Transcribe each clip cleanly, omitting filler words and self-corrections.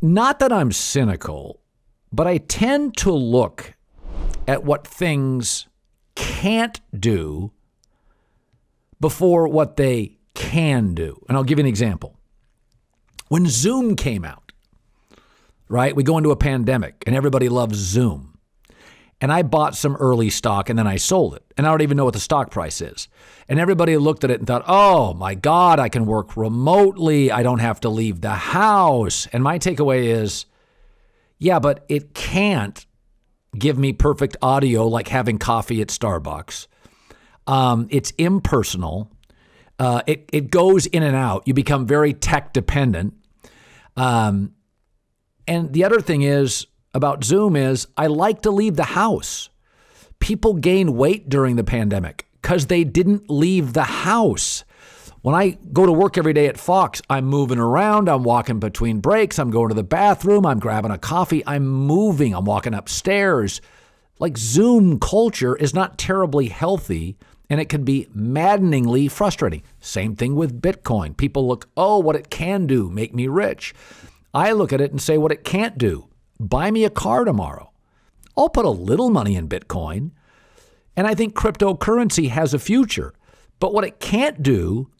Not that I'm cynical, but I tend to look at what things can't do before what they can do. And I'll give you an example. When Zoom came out, right, we go into a pandemic and everybody loves Zoom. And I bought some early stock and then I sold it. And I don't even know what the stock price is. And everybody looked at it and thought, oh my God, I can work remotely. I don't have to leave the house. And my takeaway is, yeah, but it can't give me perfect audio like having coffee at Starbucks. It's impersonal. It goes in and out. You become very tech dependent. And the other thing is about Zoom is I like to leave the house. People gain weight during the pandemic because they didn't leave the house. When I go to work every day at Fox, I'm moving around. I'm walking between breaks. I'm going to the bathroom. I'm grabbing a coffee. I'm moving. I'm walking upstairs. Like Zoom culture is not terribly healthy, and it can be maddeningly frustrating. Same thing with Bitcoin. People look, oh, what it can do, make me rich. I look at it and say what it can't do. Buy me a car tomorrow. I'll put a little money in Bitcoin. And I think cryptocurrency has a future. But what it can't do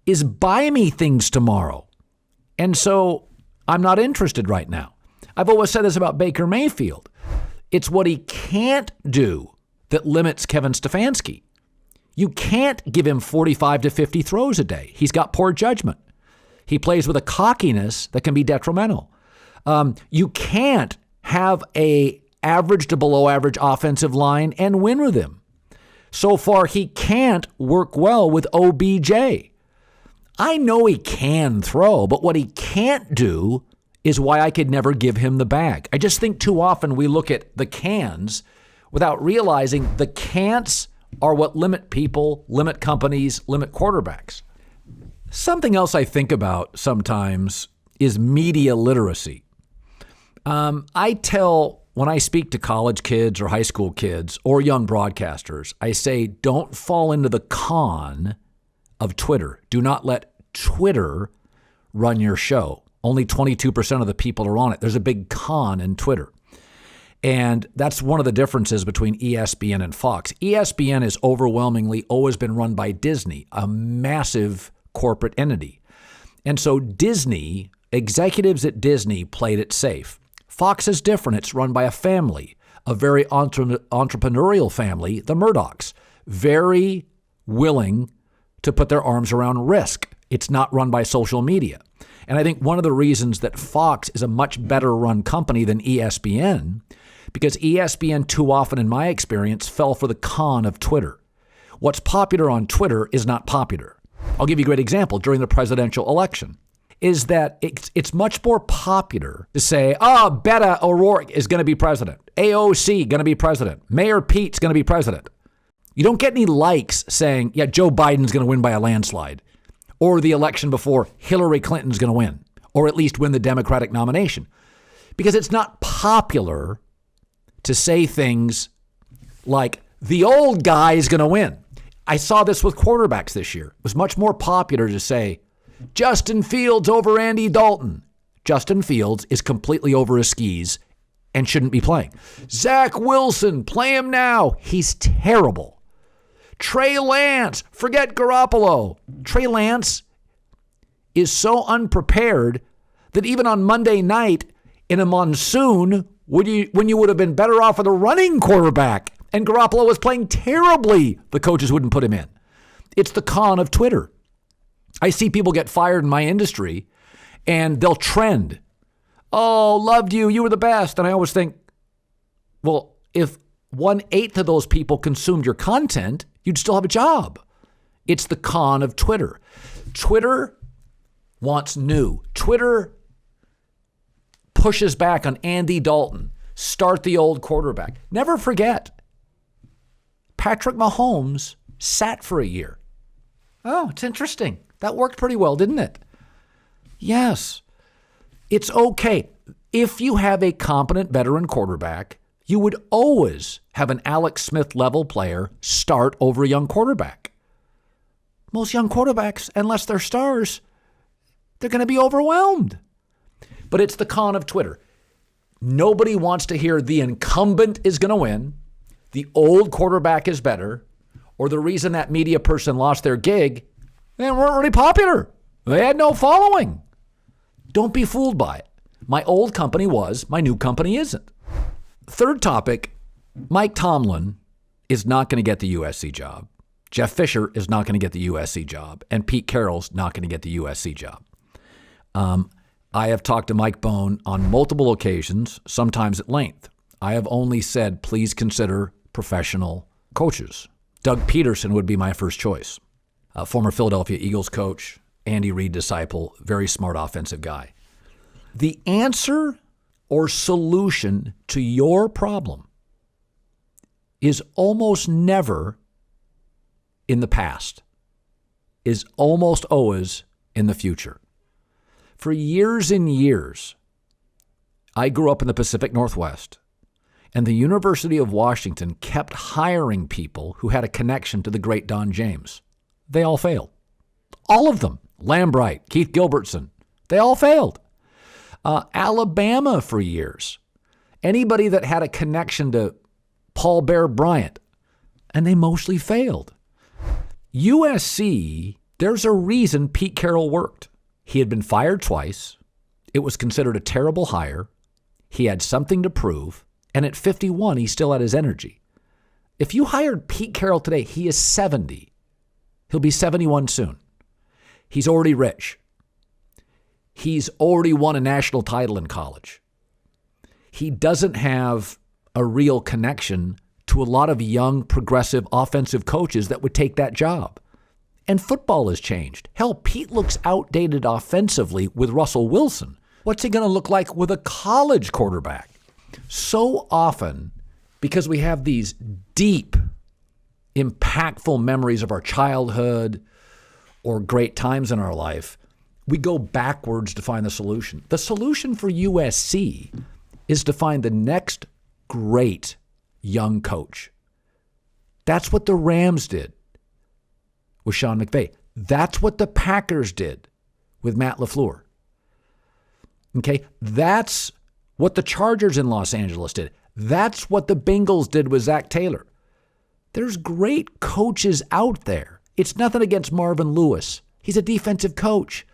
is buy me things tomorrow. And so I'm not interested right now. I've always said this about Baker Mayfield. It's what he can't do that limits Kevin Stefanski. You can't give him 45 to 50 throws a day. He's got poor judgment. He plays with a cockiness that can be detrimental. You can't have a average to below average offensive line and win with him. So far, he can't work well with OBJ. I know he can throw, but what he can't do is why I could never give him the bag. I just think too often we look at the cans without realizing the can'ts are what limit people, limit companies, limit quarterbacks. Something else I think about sometimes is media literacy. When I speak to college kids or high school kids or young broadcasters, I say, don't fall into the con of Twitter. Do not let Twitter run your show. Only 22% of the people are on it. There's a big con in Twitter. And that's one of the differences between ESPN and Fox. ESPN has overwhelmingly always been run by Disney, a massive corporate entity. And so Disney, executives at Disney played it safe. Fox is different. It's run by a family, a very entrepreneurial family, the Murdochs, very willing to put their arms around risk. It's not run by social media. And I think one of the reasons that Fox is a much better run company than ESPN, because ESPN too often, in my experience, fell for the con of Twitter. What's popular on Twitter is not popular. I'll give you a great example. During the presidential election, is that it's much more popular to say, Beto O'Rourke is going to be president. AOC going to be president. Mayor Pete's going to be president. You don't get any likes saying, yeah, Joe Biden's going to win by a landslide. Or the election before, Hillary Clinton's going to win. Or at least win the Democratic nomination. Because it's not popular to say things like, the old guy is going to win. I saw this with quarterbacks this year. It was much more popular to say, Justin Fields over Andy Dalton. Justin Fields is completely over his skis and shouldn't be playing. Zach Wilson, play him now. He's terrible. Trey Lance, forget Garoppolo. Trey Lance is so unprepared that even on Monday night in a monsoon, when you would have been better off with a running quarterback and Garoppolo was playing terribly, the coaches wouldn't put him in. It's the con of Twitter. I see people get fired in my industry and they'll trend. Oh, loved you. You were the best. And I always think, well, if 1/8 of those people consumed your content, you'd still have a job. It's the con of Twitter. Twitter wants new. Twitter pushes back on Andy Dalton. Start the old quarterback. Never forget, Patrick Mahomes sat for a year. Oh, it's interesting. That worked pretty well, didn't it? Yes. It's okay. If you have a competent veteran quarterback, you would always have an Alex Smith level player start over a young quarterback. Most young quarterbacks, unless they're stars, they're going to be overwhelmed. But it's the con of Twitter. Nobody wants to hear the incumbent is going to win, the old quarterback is better, or the reason that media person lost their gig, they weren't really popular. They had no following. Don't be fooled by it. My old company was, my new company isn't. Third topic, Mike Tomlin is not going to get the USC job. Jeff Fisher is not going to get the USC job. And Pete Carroll's not going to get the USC job. I have talked to Mike Bone on multiple occasions, sometimes at length. I have only said, please consider professional coaches. Doug Peterson would be my first choice. Former Philadelphia Eagles coach, Andy Reid disciple, very smart offensive guy. The answer or solution to your problem is almost never in the past, is almost always in the future. For years and years, I grew up in the Pacific Northwest, and the University of Washington kept hiring people who had a connection to the great Don James. They all failed. All of them. Lambright, Keith Gilbertson, they all failed. Alabama for years. Anybody that had a connection to Paul Bear Bryant, and they mostly failed. USC, there's a reason Pete Carroll worked. He had been fired twice. It was considered a terrible hire. He had something to prove. And at 51, he still had his energy. If you hired Pete Carroll today, he is 70. He'll be 71 soon. He's already rich. He's already won a national title in college. He doesn't have a real connection to a lot of young, progressive, offensive coaches that would take that job. And football has changed. Hell, Pete looks outdated offensively with Russell Wilson. What's he going to look like with a college quarterback? So often, because we have these deep, impactful memories of our childhood or great times in our life, we go backwards to find the solution. The solution for USC is to find the next great young coach. That's what the Rams did with Sean McVay. That's what the Packers did with Matt LaFleur. Okay, that's what the Chargers in Los Angeles did. That's what the Bengals did with Zach Taylor. There's great coaches out there. It's nothing against Marvin Lewis. He's a defensive coach.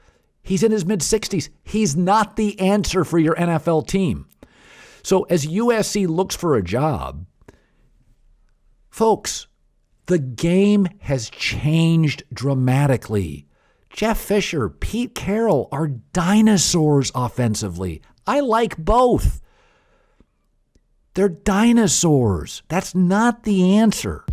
He's in his mid-60s. He's not the answer for your NFL team. So as USC looks for a job, folks, the game has changed dramatically. Jeff Fisher, Pete Carroll are dinosaurs offensively. I like both. They're dinosaurs. That's not the answer.